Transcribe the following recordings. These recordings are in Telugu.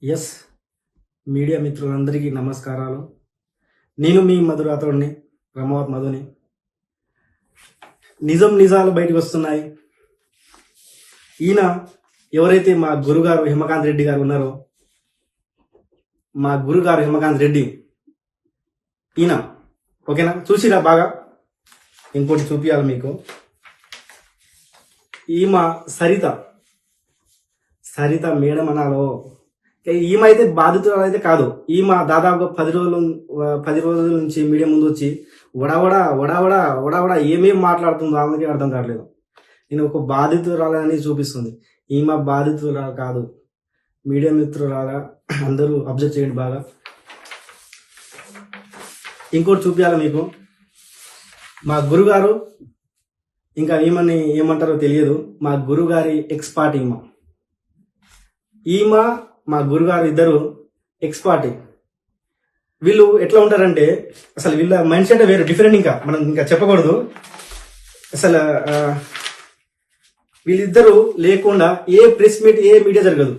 ఎస్ మీడియా మిత్రులందరికీ నమస్కారాలు. నేను మీ మధురాతోడిని, రమావత్ మధుని. నిజాలు బయటకు వస్తున్నాయి. ఈయన ఎవరైతే మా గురుగారు హిమకాంత్ రెడ్డి గారు ఉన్నారో, మా గురుగారు హిమకాంత్ రెడ్డి ఈయన ఓకేనా, చూసిరా బాగా. ఇంకోటి చూపించాలి మీకు. ఈమె సరిత మేడం అనాలో. ఈమె అయితే బాధితురాలు అయితే కాదు. ఈమె దాదాపు 10 రోజుల నుంచి మీడియా ముందు వచ్చి వడవడా ఏమేమి మాట్లాడుతుందో ఆమెకి అర్థం కావట్లేదు. నేను ఒక బాధితురాలని చూపిస్తుంది. ఈమె బాధితురాలు కాదు, మీడియా మిత్రురాల. అందరూ అబ్జర్వ్ చేయండి బాగా. ఇంకోటి చూపించాలి మీకు. మా గురుగారు, ఇంకా ఈమెని ఏమంటారో తెలియదు, మా గురుగారి ఎక్స్పర్ట్ ఈమె మా గురుగారు ఇద్దరు ఎక్స్పర్ట్. వీళ్ళు ఎట్లా ఉంటారంటే, అసలు వీళ్ళ మైండ్ సెట్ వేరే డిఫరెంట్. ఇంకా మనం ఇంకా చెప్పకూడదు. అసలు వీళ్ళిద్దరూ లేకుండా ఏ ప్రెస్ మీట్, ఏ మీడియా జరగదు.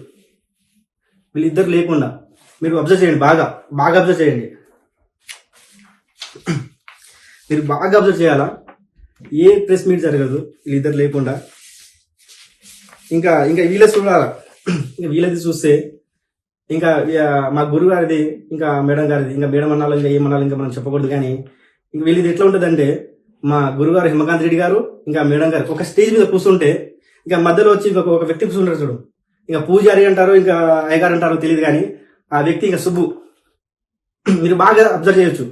వీళ్ళిద్దరు లేకుండా మీరు అబ్జర్వ్ చేయండి, బాగా అబ్జర్వ్ చేయండి. మీరు బాగా అబ్జర్వ్ చేయాలా. ఏ ప్రెస్ మీట్ జరగదు వీళ్ళిద్దరు లేకుండా. ఇంకా వీళ్ళ చూడాలా. ఇంకా వీళ్ళది చూస్తే ఇంకా మా గురువు గారిది, ఇంకా మేడం గారిది, ఇంకా మేడం అన్నాలో ఇంకా ఏమన్నాలో ఇంకా మనం చెప్పకూడదు. కానీ ఇంక వీళ్ళది ఎట్లా ఉంటుందంటే, మా గురుగారు హిమకాంత్ రెడ్డి గారు, ఇంకా మేడం గారు ఒక స్టేజ్ మీద కూర్చుంటే, ఇంకా మధ్యలో వచ్చి ఒక వ్యక్తి కూర్చుంటారు చూడు. ఇంకా పూజారి అంటారు, ఇంకా అయ్యగారు అంటారో తెలియదు, కానీ ఆ వ్యక్తి ఇంకా సుబ్బు. మీరు బాగా అబ్జర్వ్ చేయొచ్చు.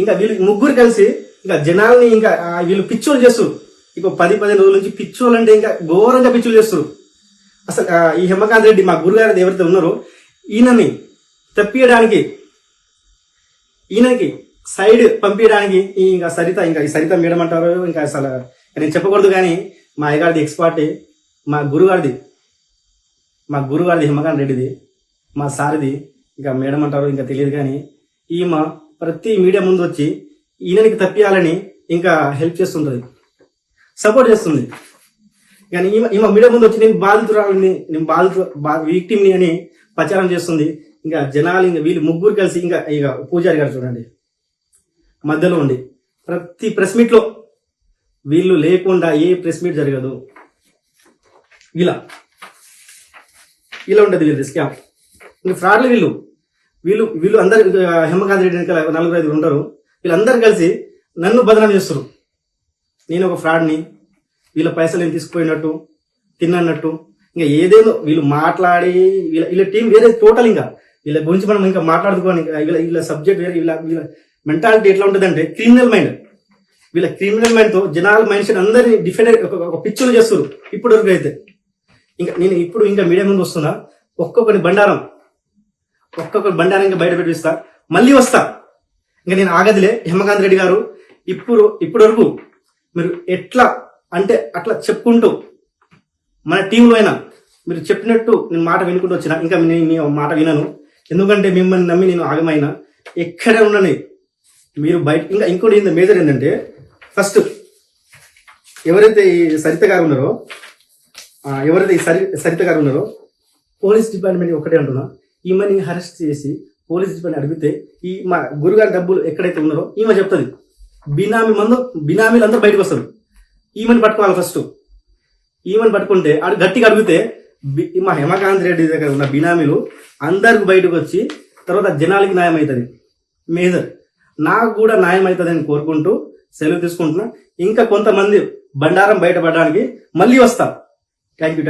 ఇంకా వీళ్ళు ముగ్గురు కలిసి ఇంకా జనాల్ని ఇంకా వీళ్ళు పిచ్చోలు చేస్తారు. ఇంకో 10-15 రోజుల నుంచి పిచ్చోలు అంటే ఇంకా ఘోరంగా పిచ్చోలు చేస్తారు. అసలు ఈ హిమకాంత్ రెడ్డి మా గురుగారు ఎవరైతే ఉన్నారో, ఈయనని తప్పియడానికి, ఈయనకి సైడ్ పంపించడానికి ఇంకా ఈ సరిత మేడం అంటారు. ఇంకా అసలు నేను చెప్పకూడదు, కానీ మా అయ్యగారిది ఎక్స్పర్టే. మా గురుగారిది హిమకాంత్ రెడ్డిది, మా సారిది ఇంకా మేడం అంటారు ఇంకా తెలియదు. కానీ ఈమె ప్రతి మీడియా ముందు వచ్చి ఈయనకి తప్పియాలని ఇంకా హెల్ప్ చేస్తుంటుంది, సపోర్ట్ చేస్తుంది. కానీ ఈమె మీడియా ముందు వచ్చి నేను బాధితురాలని, నేను విక్టిమ్ని అని ప్రచారం చేస్తుంది. ఇంకా జనాలు, ఇంకా వీళ్ళు ముగ్గురు కలిసి, ఇక పూజారి గారు చూడండి మధ్యలో ఉండి ప్రతి ప్రెస్ మీట్లో వీళ్ళు లేకుండా ఏ ప్రెస్ మీట్ జరగదు. ఇలా ఉంటుంది వీళ్ళు స్కామ్. ఇంకా ఫ్రాడ్లు వీళ్ళు అందరు. హిమకాంత్ రెడ్డి వెనకాల 4-5 ఉంటారు. వీళ్ళందరూ కలిసి నన్ను బదనాం చేస్తారు. నేను ఒక ఫ్రాడ్ని, వీళ్ళ పైసలు నేను తీసుకుపోయినట్టు, తిన్నట్టు, ఇంకా ఏదేదో వీళ్ళు మాట్లాడి, వీళ్ళ టీం వేరే టోటల్. ఇంకా వీళ్ళ గురించి మనం ఇంకా మాట్లాడుకోని, వీళ్ళ సబ్జెక్ట్ వేరే. వీళ్ళ మెంటాలిటీ ఎట్లా ఉంటుందంటే క్రిమినల్ మైండ్. వీళ్ళ క్రిమినల్ మైండ్తో జనాల మైండ్ సెట్ అందరినీ డిఫరెంట్ ఒక పిక్చర్ చేస్తారు ఇప్పటి వరకు అయితే. నేను ఇంకా మీడియా ముందు వస్తున్నా. ఒక్కొక్కరి బండారం ఇంకా బయట పెట్టిస్తా, మళ్ళీ వస్తా. ఇంకా నేను ఆగదిలే. హిమకాంత్ రెడ్డి గారు ఇప్పటి వరకు మీరు ఎట్లా అంటే అట్లా చెప్పుకుంటూ, మన టీంలో అయినా మీరు చెప్పినట్టు నేను మాట వినుకుంటూ వచ్చిన. ఇంకా నేను మీ మాట వినను, ఎందుకంటే మిమ్మల్ని నమ్మి నేను ఆగమైనా. ఎక్కడే ఉండని మీరు బయట. ఇంకోటి మేజర్ ఏంటంటే, ఫస్ట్ ఎవరైతే ఈ సరిత గారు ఉన్నారో, పోలీస్ డిపార్ట్మెంట్ ఒకటే అంటున్నా, ఈమెని అరెస్ట్ చేసి పోలీస్ డిపార్ట్మెంట్ అడిగితే ఈ మా గురుగారి డబ్బులు ఎక్కడైతే ఉన్నారో ఈమె చెప్తుంది. బినామీలు అందరూ బయటకు వస్తారు. ఈమెను పట్టుకోవాలి ఫస్ట్. ఈమెను పట్టుకుంటే ఆడు గట్టిగా అడిగితే మా హిమకాంత్ రెడ్డి దగ్గర ఉన్న బినామీలు అందరికి బయటకు వచ్చి తర్వాత జనాలకి న్యాయం అవుతుంది. మేజర్ నాకు కూడా న్యాయం అవుతుందని కోరుకుంటూ సెలవు తీసుకుంటున్నా. ఇంకా కొంతమంది బండారం బయటపడడానికి మళ్ళీ వస్తా. Thank you.